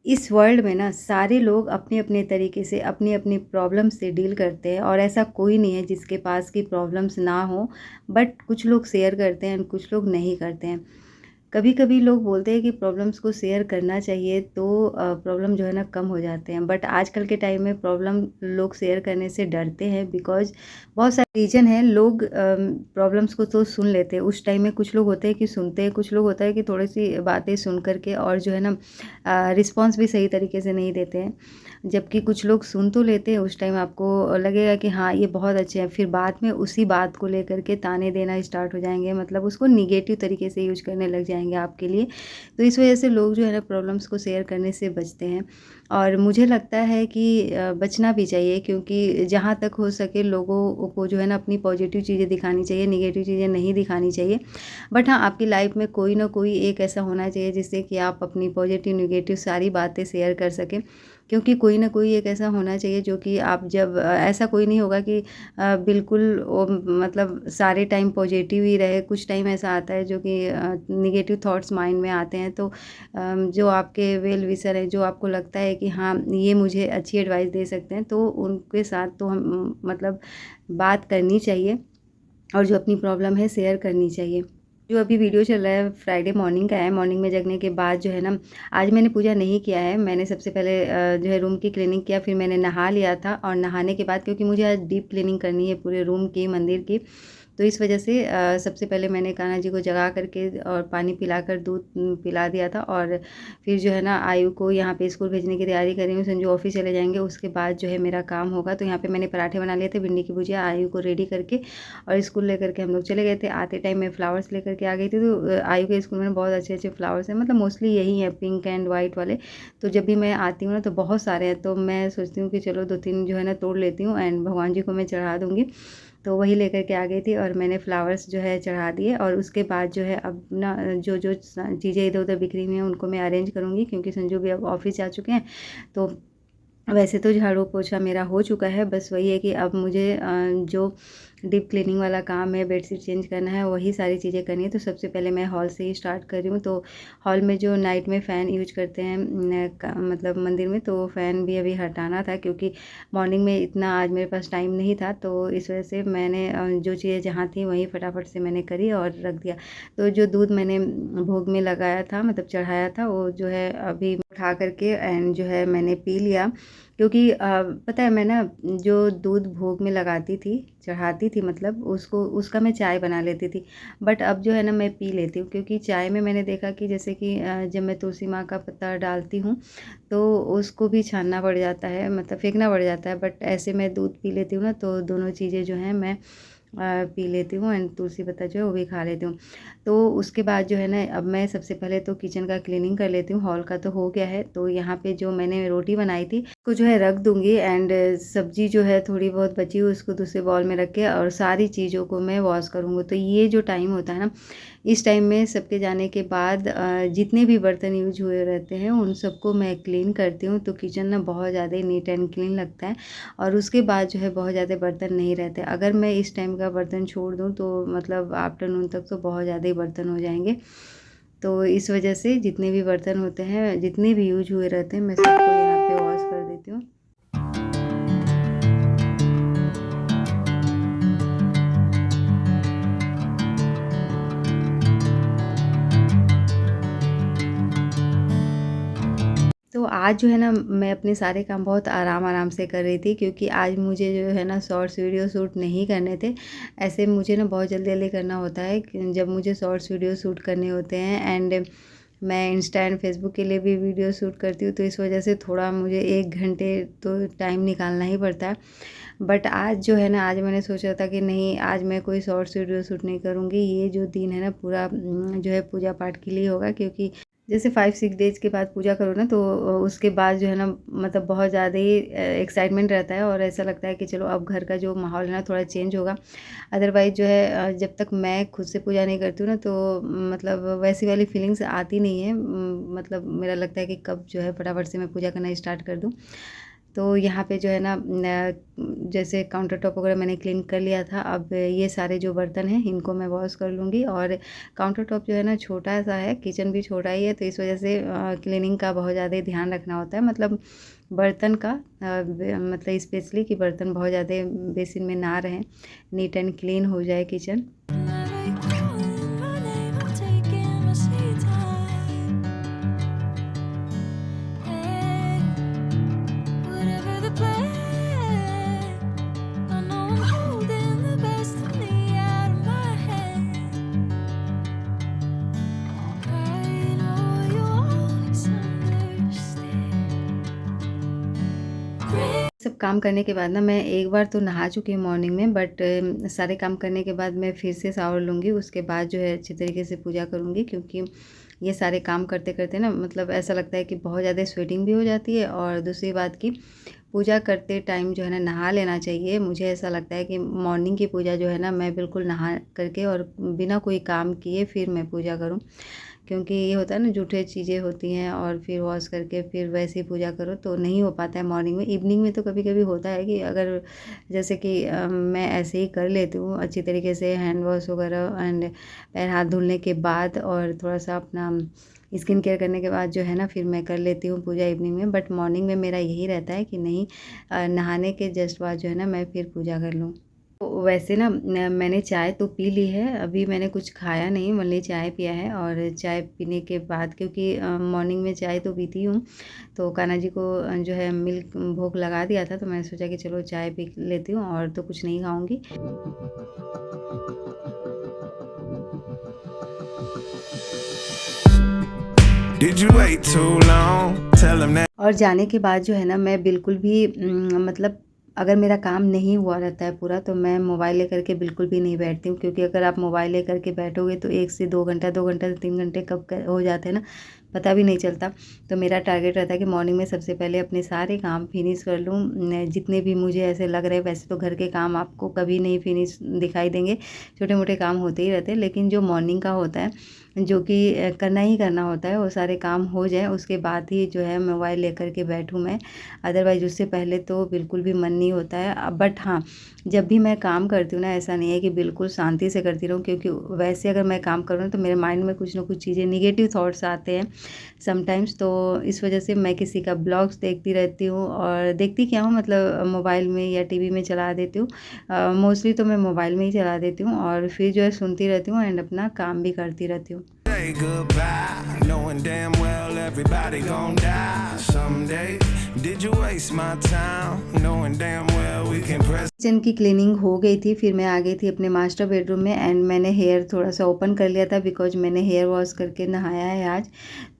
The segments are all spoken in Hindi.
इस वर्ल्ड में ना सारे लोग अपने-अपने तरीके से अपनी-अपनी प्रॉब्लम से डील करते हैं और ऐसा कोई नहीं है जिसके पास की प्रॉब्लम्स ना हो। बट कुछ लोग शेयर करते हैं, कुछ लोग नहीं करते हैं। कभी-कभी लोग बोलते हैं कि प्रॉब्लम्स को शेयर करना चाहिए तो प्रॉब्लम जो है ना कम हो जाते हैं। बट आजकल के टाइम में प्रॉब्लम लोग शेयर करने से डरते हैं बिकॉज़ बहुत सारे रीज़न हैं। लोग प्रॉब्लम्स को तो सुन लेते हैं, उस टाइम में कुछ लोग होते हैं कि सुनते हैं, कुछ लोग होता है कि थोड़ी-सी बातें सुन कर के और जो है ना रिस्पॉन्स भी सही तरीके से नहीं देते हैं। जबकि कुछ लोग सुन तो लेते हैं, उस टाइम आपको लगेगा कि हाँ, ये बहुत अच्छे हैं, फिर बाद में उसी बात को लेकर के ताने देना स्टार्ट हो जाएँगे, मतलब उसको नेगेटिव तरीके से यूज़ करने लग जाएँगे आपके लिए। तो इस वजह से लोग जो है ना प्रॉब्लम्स को शेयर करने से बचते हैं और मुझे लगता है कि बचना भी चाहिए, क्योंकि जहाँ तक हो सके लोगों को जो है ना अपनी पॉजिटिव चीज़ें दिखानी चाहिए, नेगेटिव चीज़ें नहीं दिखानी चाहिए। बट हाँ, आपकी लाइफ में कोई ना कोई एक ऐसा होना चाहिए जिससे कि आप अपनी पॉजिटिव, नेगेटिव सारी बातें शेयर कर सकें। क्योंकि कोई ना कोई एक ऐसा होना चाहिए जो कि आप जब ऐसा कोई नहीं होगा कि बिल्कुल वो मतलब सारे टाइम पॉजिटिव ही रहे। कुछ टाइम ऐसा आता है जो कि नेगेटिव थॉट्स माइंड में आते हैं, तो जो आपके वेल विशर हैं, जो आपको लगता है कि हाँ, ये मुझे अच्छी एडवाइस दे सकते हैं, तो उनके साथ तो हम मतलब बात करनी चाहिए और जो अपनी प्रॉब्लम है शेयर करनी चाहिए। जो अभी वीडियो चल रहा है फ्राइडे मॉर्निंग का है। मॉर्निंग में जगने के बाद जो है ना, आज मैंने पूजा नहीं किया है। मैंने सबसे पहले जो है रूम की क्लीनिंग किया, फिर मैंने नहा लिया था और नहाने के बाद क्योंकि मुझे आज डीप क्लीनिंग करनी है पूरे रूम की, मंदिर की, तो इस वजह से सबसे पहले मैंने कान्हा जी को जगा करके और पानी पिलाकर दूध पिला दिया था और फिर जो है ना आयु को यहाँ पे स्कूल भेजने की तैयारी कर रही हूँ। संजू ऑफिस चले जाएंगे, उसके बाद जो है मेरा काम होगा। तो यहाँ पे मैंने पराठे बना लिए थे, भिंडी की भुजिया, आयु को रेडी करके और स्कूल लेकर के हम लोग चले गए थे। आते टाइम मैं फ्लावर्स लेकर के आ गई थी, तो आयु के स्कूल में बहुत अच्छे अच्छे फ्लावर्स हैं, मतलब मोस्टली यही है पिंक एंड वाइट वाले। तो जब भी मैं आती हूँ ना तो बहुत सारे हैं, तो मैं सोचती हूँ कि चलो 2-3 जो है ना तोड़ लेती हूँ एंड भगवान जी को मैं चढ़ा दूँगी। तो वही लेकर के आ गई थी और मैंने फ्लावर्स जो है चढ़ा दिए और उसके बाद जो है अब ना जो जो चीज़ें इधर उधर बिखरी हुई हैं उनको मैं अरेंज करूँगी, क्योंकि संजू भी अब ऑफिस जा चुके हैं। तो वैसे तो झाड़ू पोछा मेरा हो चुका है, बस वही है कि अब मुझे जो डीप क्लीनिंग वाला काम है, बेडशीट चेंज करना है, वही सारी चीज़ें करनी है। तो सबसे पहले मैं हॉल से ही स्टार्ट कर रही हूँ। तो हॉल में जो नाइट में फ़ैन यूज करते हैं मतलब मंदिर में, तो फ़ैन भी अभी हटाना था, क्योंकि मॉर्निंग में इतना आज मेरे पास टाइम नहीं था। तो इस वजह से मैंने जो चीज़ें जहाँ थी वहीं फटाफट से मैंने करी और रख दिया। तो जो दूध मैंने भोग में लगाया था, मतलब चढ़ाया था, वो जो है अभी उठा करके एंड जो है मैंने पी लिया। क्योंकि पता है मैं ना जो दूध भोग में लगाती थी, चढ़ाती थी, मतलब उसको उसका मैं चाय बना लेती थी। बट अब जो है ना मैं पी लेती हूँ, क्योंकि चाय में मैंने देखा कि जैसे कि जब मैं तुलसी माँ का पत्ता डालती हूँ तो उसको भी छानना पड़ जाता है, मतलब फेंकना पड़ जाता है। बट ऐसे मैं दूध पी लेती हूँ ना, तो दोनों चीज़ें जो हैं मैं पी लेती हूँ एंड तुलसी पत्ता जो है वो भी खा लेती हूँ। तो उसके बाद जो है ना अब मैं सबसे पहले तो किचन का क्लीनिंग कर लेती हूँ। हॉल का तो हो गया है, तो यहाँ पे जो मैंने रोटी बनाई थी उसको जो है रख दूँगी एंड सब्ज़ी जो है थोड़ी बहुत बची हुई उसको दूसरे बाउल में रख के और सारी चीज़ों को मैं वॉश करूँगी। तो ये जो टाइम होता है ना, इस टाइम में सबके जाने के बाद जितने भी बर्तन यूज हुए रहते हैं उन सबको मैं क्लीन करती हूँ। तो किचन ना बहुत ज़्यादा ही नीट एंड क्लीन लगता है और उसके बाद जो है बहुत ज़्यादा बर्तन नहीं रहते। अगर मैं इस टाइम का बर्तन छोड़ दूँ तो मतलब आफ्टरनून तक तो बहुत ज़्यादा ही बर्तन हो जाएंगे। तो इस वजह से जितने भी बर्तन होते हैं, जितने भी यूज हुए रहते हैं, मैं सबको यहाँ पे वॉश कर देती हूँ। तो आज जो है ना मैं अपने सारे काम बहुत आराम-आराम से कर रही थी, क्योंकि आज मुझे जो है ना शॉर्ट्स वीडियो शूट नहीं करने थे। ऐसे मुझे ना बहुत जल्दी-जल्दी करना होता है कि जब मुझे शॉर्ट्स वीडियो शूट करने होते हैं एंड मैं इंस्टा एंड फेसबुक के लिए भी वीडियो शूट करती हूँ, तो इस वजह से थोड़ा मुझे 1 घंटे तो टाइम निकालना ही पड़ता है। बट आज जो है ना, आज मैंने सोचा था कि नहीं, आज मैं कोई शॉर्ट्स वीडियो शूट नहीं करूँगी। ये जो दिन है ना पूरा जो है पूजा पाठ के लिए होगा, क्योंकि जैसे 5-6 डेज़ के बाद पूजा करो ना, तो उसके बाद जो है ना मतलब बहुत ज़्यादा ही एक्साइटमेंट रहता है और ऐसा लगता है कि चलो अब घर का जो माहौल है ना थोड़ा चेंज होगा। अदरवाइज़ जो है जब तक मैं खुद से पूजा नहीं करती हूँ ना, तो मतलब वैसी वाली फीलिंग्स आती नहीं है। मतलब मेरा लगता है कि कब जो है फटाफट से मैं पूजा करना स्टार्ट कर दूँ। तो यहाँ पे जो है ना जैसे काउंटर टॉप वगैरह मैंने क्लीन कर लिया था। अब ये सारे जो बर्तन हैं इनको मैं वॉश कर लूँगी। और काउंटर टॉप जो है ना छोटा सा है, किचन भी छोटा ही है, तो इस वजह से क्लीनिंग का बहुत ज़्यादा ही ध्यान रखना होता है। मतलब बर्तन का मतलब स्पेशली कि बर्तन बहुत ज़्यादा बेसिन में ना रहें, नीट एंड क्लीन हो जाए किचन। सब काम करने के बाद ना मैं एक बार तो नहा चुकी हूँ मॉर्निंग में, बट सारे काम करने के बाद मैं फिर से शावर लूँगी। उसके बाद जो है अच्छी तरीके से पूजा करूँगी, क्योंकि ये सारे काम करते करते ना मतलब ऐसा लगता है कि बहुत ज़्यादा स्वेटिंग भी हो जाती है। और दूसरी बात की पूजा करते टाइम जो है ना नहा लेना चाहिए। मुझे ऐसा लगता है कि मॉर्निंग की पूजा जो है ना मैं बिल्कुल नहा करके और बिना कोई काम किए फिर मैं पूजा करूँ, क्योंकि ये होता है ना जूठे चीज़ें होती हैं और फिर वॉश करके फिर वैसे ही पूजा करो तो नहीं हो पाता है मॉर्निंग में। इवनिंग में तो कभी कभी होता है कि अगर जैसे कि मैं ऐसे ही कर लेती हूँ अच्छी तरीके से हैंड वॉश वगैरह एंड पैर हाथ धुलने के बाद और थोड़ा सा अपना स्किन केयर करने के बाद जो है ना फिर मैं कर लेती हूँ पूजा इवनिंग में। बट मॉर्निंग में मेरा यही रहता है कि नहीं, नहाने के जस्ट बाद जो है ना मैं फिर पूजा कर लूँ। तो वैसे ना मैंने चाय तो पी ली है, अभी मैंने कुछ खाया नहीं, ओनली चाय पिया है। और चाय पीने के बाद क्योंकि मॉर्निंग में चाय तो पीती हूँ, तो कान्हा जी को जो है मिल्क भोग लगा दिया था, तो मैंने सोचा कि चलो चाय पी लेती हूँ और तो कुछ नहीं खाऊंगी। Did you wait too long? Tell them that. और जाने के बाद जो है ना मैं बिल्कुल भी मतलब अगर मेरा काम नहीं हुआ रहता है पूरा, तो मैं मोबाइल लेकर के बिल्कुल भी नहीं बैठती हूँ, क्योंकि अगर आप मोबाइल लेकर के बैठोगे तो 1 से 2 घंटा, 2 घंटा से 3 घंटे कब हो जाते हैं ना पता भी नहीं चलता। तो मेरा टारगेट रहता है कि मॉर्निंग में सबसे पहले अपने सारे काम फिनिश कर लूँ, जितने भी मुझे ऐसे लग रहे हैं। वैसे तो घर के काम आपको कभी नहीं फिनिश दिखाई देंगे, छोटे मोटे काम होते ही रहते हैं, लेकिन जो मॉर्निंग का होता है जो कि करना ही करना होता है, वो सारे काम हो जाए उसके बाद ही जो है मोबाइल लेकर के बैठूँ मैं। अदरवाइज़ उससे पहले तो बिल्कुल भी मन नहीं होता है। बट हाँ, जब भी मैं काम करती हूँ ना ऐसा नहीं है कि बिल्कुल शांति से करती रहूँ, क्योंकि वैसे अगर मैं काम करूँ तो मेरे माइंड में कुछ ना कुछ चीज़ें नेगेटिव थॉट्स आते हैं समटाइम्स। तो इस वजह से मैं किसी का ब्लॉग्स देखती रहती हूँ, और देखती क्या हूँ मतलब मोबाइल में या टीवी में चला देती हूँ। मोस्टली तो मैं मोबाइल में ही चला देती हूँ और फिर जो है सुनती रहती हूँ एंड अपना काम भी करती रहती हूँ। Say goodbye, knowing damn well everybody gon' die someday. Did you waste my time, knowing damn well we can press. Kitchen की क्लीनिंग हो गई थी, फिर मैं आ गई थी अपने मास्टर बेडरूम में एंड मैंने हेयर थोड़ा सा ओपन कर लिया था, बिकॉज मैंने हेयर वॉश करके नहाया है आज।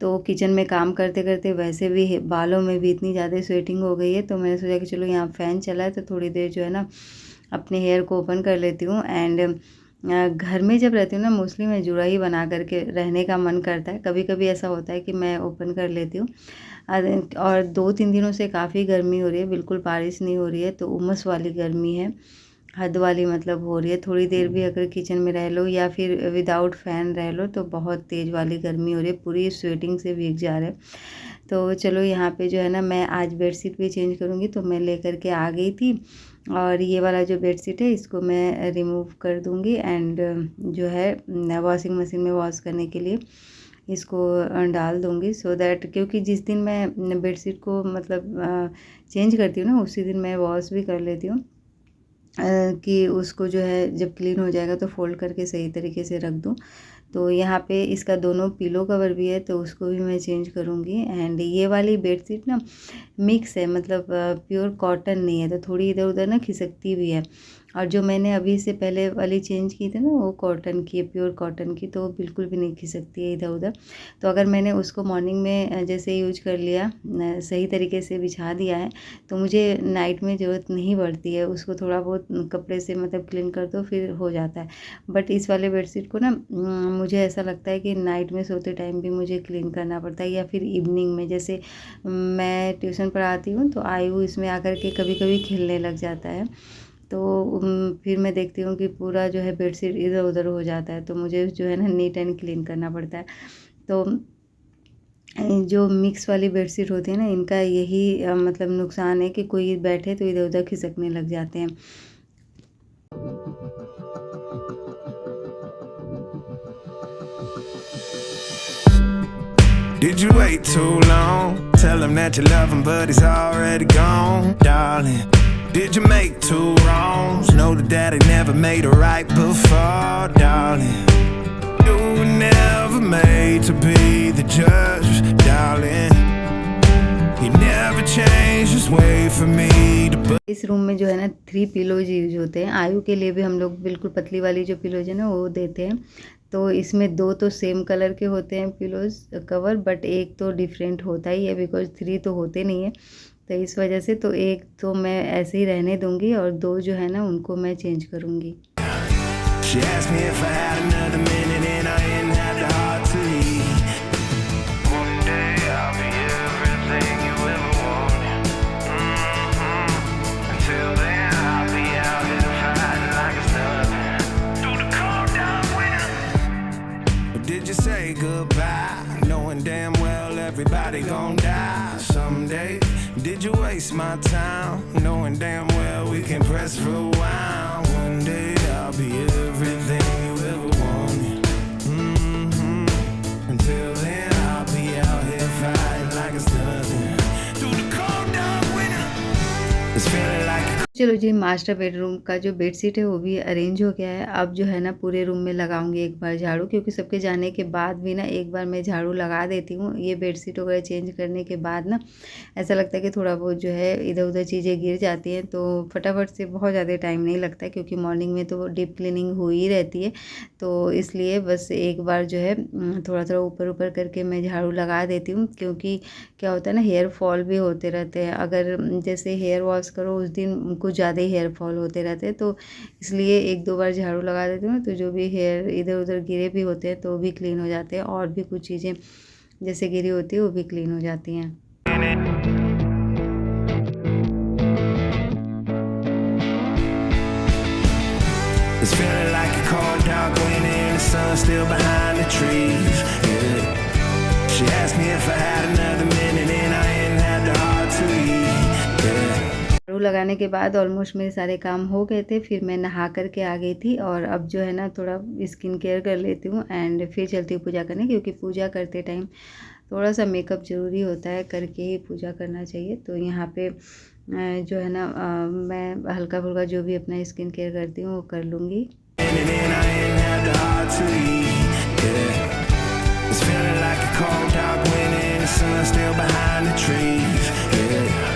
तो किचन में काम करते करते वैसे भी बालों में भी इतनी ज़्यादा स्वेटिंग हो गई है, तो मैंने सोचा कि चलो यहाँ फ़ैन चला है तो थोड़ी देर जो है ना अपने हेयर को ओपन कर लेती हूँ। एंड घर में जब रहती हूँ ना मोस्टली मैं जुड़ा ही बना करके रहने का मन करता है। कभी कभी ऐसा होता है कि मैं ओपन कर लेती हूँ। और 2-3 दिनों से काफ़ी गर्मी हो रही है, बिल्कुल बारिश नहीं हो रही है, तो उमस वाली गर्मी है, हद वाली मतलब हो रही है। थोड़ी देर भी अगर किचन में रह लो या फिर विदाउट फ़ैन रह लो तो बहुत तेज़ वाली गर्मी हो रही है, पूरी स्वेटिंग से भीग जा रहे हैं। तो चलो यहाँ पे जो है ना मैं आज बेडशीट भी चेंज करूँगी, तो मैं लेकर के आ गई थी। और ये वाला जो बेडशीट है इसको मैं रिमूव कर दूँगी एंड जो है वॉशिंग मशीन में वॉश करने के लिए इसको डाल दूँगी, सो दैट क्योंकि जिस दिन मैं बेडशीट को मतलब चेंज करती हूँ ना उसी दिन मैं वॉश भी कर लेती हूँ, कि उसको जो है जब क्लीन हो जाएगा तो फ़ोल्ड करके सही तरीके से रख दूँ। तो यहाँ पे इसका दोनों पिलो कवर भी है तो उसको भी मैं चेंज करूँगी। एंड ये वाली बेडशीट ना मिक्स है, मतलब प्योर कॉटन नहीं है, तो थोड़ी इधर उधर ना खिसकती भी है। और जो मैंने अभी से पहले वाली चेंज की थी ना वो कॉटन की है, प्योर कॉटन की, तो बिल्कुल भी नहीं खिसकती है इधर उधर। तो अगर मैंने उसको मॉर्निंग में जैसे यूज कर लिया, सही तरीके से बिछा दिया है, तो मुझे नाइट में ज़रूरत नहीं पड़ती है, उसको थोड़ा बहुत कपड़े से मतलब क्लीन कर दो फिर हो जाता है। बट इस वाले बेडशीट को ना मुझे ऐसा लगता है कि नाइट में सोते टाइम भी मुझे क्लीन करना पड़ता है, या फिर इवनिंग में, जैसे मैं ट्यूशन पढ़ाती हूँ तो आयु इसमें आकर के कभी कभी खेलने लग जाता है, तो फिर मैं देखती हूँ कि पूरा जो है बेडशीट इधर उधर हो जाता है, तो मुझे जो है ना नीट एंड क्लीन करना पड़ता है। तो जो मिक्स वाली बेडशीट होती है ना, इनका यही मतलब नुकसान है कि कोई बैठे तो इधर उधर खिसकने लग जाते हैं। Did you wait too long? Tell him that you love him, but he's already gone, darling. Did you make two wrongs? Know that daddy never made a right before, darling. You were never made to be the judge, darling. He never changed his way for me to. इस रूम में जो है ना 3 पिलोज यूज होते हैं। आयु के लिए भी हम लोग बिल्कुल पतली वाली जो पिलोज है ना वो देते हैं। तो इसमें 2 तो सेम कलर के होते हैं पिलोज कवर, बट एक तो डिफरेंट होता ही है बिकॉज 3 तो होते नहीं है। तो इस वजह से तो एक तो मैं ऐसे ही रहने दूंगी और 2 जो है ना उनको मैं चेंज करूँगी। She asked me if I had another minute and I didn't have the heart to leave. One day I'll be everything you ever wanted. Until then I'll be out here fighting like it's nothing. Do the calm down winner. Or did you say goodbye, knowing damn well everybody gon' die someday? Did you waste my time, knowing damn well we can press rewind? One day I'll be everything you ever wanted. Until then I'll be out here fighting like it's nothing. Do the calm down winner. It's feeling like चलो जी, मास्टर बेडरूम का जो बेडशीट है वो भी अरेंज हो गया है। अब जो है ना पूरे रूम में लगाऊंगी एक बार झाड़ू, क्योंकि सबके जाने के बाद भी ना एक बार मैं झाड़ू लगा देती हूँ। ये बेडशीट वगैरह चेंज करने के बाद ना ऐसा लगता है कि थोड़ा बहुत जो है इधर उधर चीज़ें गिर जाती हैं, तो फटाफट से बहुत ज़्यादा टाइम नहीं लगता, क्योंकि मॉर्निंग में तो डीप क्लीनिंग हो ही रहती है। तो इसलिए बस एक बार जो है थोड़ा थोड़ा ऊपर ऊपर करके मैं झाड़ू लगा देती हूँ, क्योंकि क्या होता है ना हेयर फॉल भी होते रहते हैं। अगर जैसे हेयर वॉश करो उस दिन कुछ ज़्यादा ही हेयर फॉल होते रहते हैं, तो इसलिए 1-2 बार झाड़ू लगा देती हूँ, तो जो भी हेयर इधर उधर गिरे भी होते हैं तो वो भी क्लीन हो जाते हैं, और भी कुछ चीज़ें जैसे गिरी होती है वो भी क्लीन हो जाती हैं। it's feeling like a cold dark winter and the sun still behind the trees. Yeah. She asked me if I had another minute and I didn't have the heart to leave. Yeah. झाड़ू लगाने के बाद ऑलमोस्ट मेरे सारे काम हो गए थे। फिर मैं नहा कर के आ गई थी, और अब जो है ना थोड़ा स्किन केयर कर लेती हूँ एंड फिर चलती हूँ पूजा करने, क्योंकि पूजा करते टाइम थोड़ा सा मेकअप ज़रूरी होता है, करके ही पूजा करना चाहिए। तो यहाँ पे जो है ना मैं हल्का फुल्का जो भी अपना स्किन केयर करती हूँ वो कर लूँगी। And then I didn't have the heart to leave. Yeah. It's feeling like a cold dark winter and the sun still behind the trees. Yeah.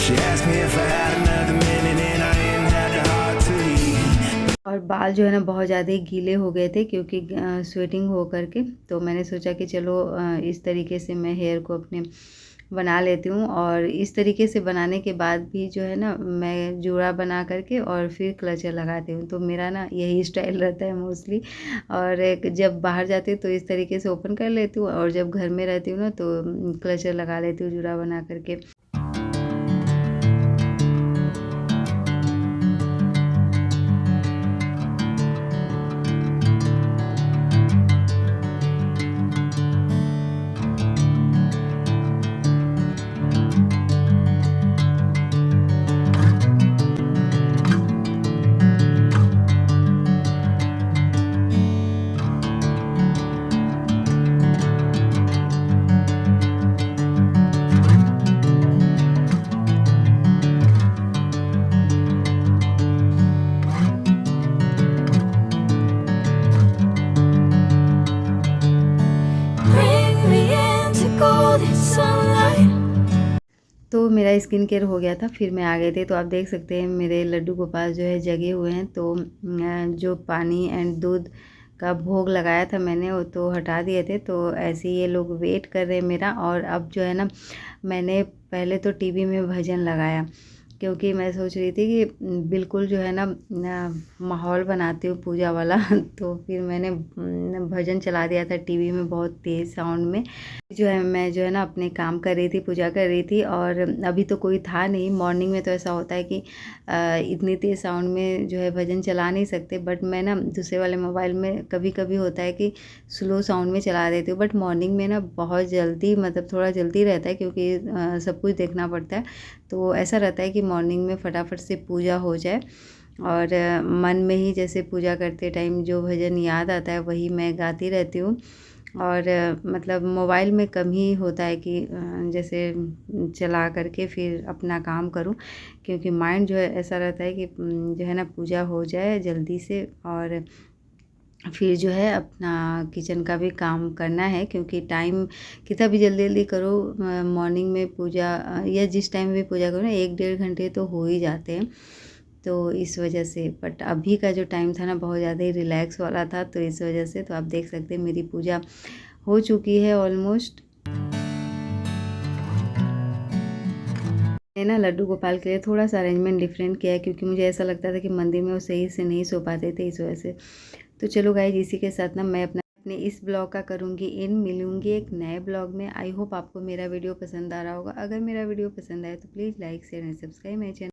She asked me if I had another minute and I didn't have the heart to leave. और बाल जो है ना बहुत ज़्यादा ही गीले हो गए थे, क्योंकि स्वेटिंग हो करके। तो मैंने सोचा कि चलो इस तरीके से मैं हेयर को अपने बना लेती हूँ, और इस तरीके से बनाने के बाद भी जो है ना मैं जूड़ा बना करके और फिर क्लचर लगाती हूँ। तो मेरा ना यही स्टाइल रहता है मोस्टली, और जब बाहर जाती हूँ तो इस तरीके से ओपन कर लेती हूँ, और जब घर में रहती हूँ ना तो क्लचर लगा लेती हूँ जूड़ा बना करके। Bring me into golden sunlight. तो मेरा स्किन केयर हो गया था, फिर मैं आ गई थी। तो आप देख सकते हैं मेरे लड्डू गोपाल जो है जगे हुए हैं। तो जो पानी एंड दूध का भोग लगाया था मैंने वो तो हटा दिए थे। तो ऐसे ही ये लोग वेट कर रहे हैं मेरा। और अब जो है ना मैंने पहले तो टीवी में भजन लगाया, क्योंकि मैं सोच रही थी कि बिल्कुल जो है ना माहौल बनाती हूँ पूजा वाला तो फिर मैंने भजन चला दिया था टीवी में बहुत तेज़ साउंड में। जो है मैं जो है ना अपने काम कर रही थी, पूजा कर रही थी, और अभी तो कोई था नहीं। मॉर्निंग में तो ऐसा होता है कि इतनी तेज़ साउंड में जो है भजन चला नहीं सकते, बट मैं ना दूसरे वाले मोबाइल में कभी कभी होता है कि स्लो साउंड में चला देती हूँ। बट मॉर्निंग में ना बहुत जल्दी, मतलब थोड़ा जल्दी रहता है क्योंकि सब कुछ देखना पड़ता है, तो ऐसा रहता है कि मॉर्निंग में फटाफट से पूजा हो जाए। और मन में ही जैसे पूजा करते टाइम जो भजन याद आता है वही मैं गाती रहती हूँ। और मतलब मोबाइल में कम ही होता है कि जैसे चला करके फिर अपना काम करूँ, क्योंकि माइंड जो है ऐसा रहता है कि जो है ना पूजा हो जाए जल्दी से, और फिर जो है अपना किचन का भी काम करना है, क्योंकि टाइम कितना भी जल्दी जल्दी करो मॉर्निंग में पूजा या जिस टाइम भी पूजा करो ना 1-1.5 घंटे तो हो ही जाते हैं। तो इस वजह से, बट अभी का जो टाइम था ना बहुत ज़्यादा ही रिलैक्स वाला था, तो इस वजह से तो आप देख सकते हैं मेरी पूजा हो चुकी है ऑलमोस्ट। मैंने ना लड्डू गोपाल के लिए थोड़ा सा अरेंजमेंट डिफरेंट किया है, क्योंकि मुझे ऐसा लगता था कि मंदिर में वो सही से नहीं सो पाते थे, इस वजह से। तो चलो गाइस, इसी के साथ ना मैं अपने इस ब्लॉग का करूँगी मिलूँगी एक नए ब्लॉग में। आई होप आपको मेरा वीडियो पसंद आ रहा होगा। अगर मेरा वीडियो पसंद आए तो please like share and subscribe my channel.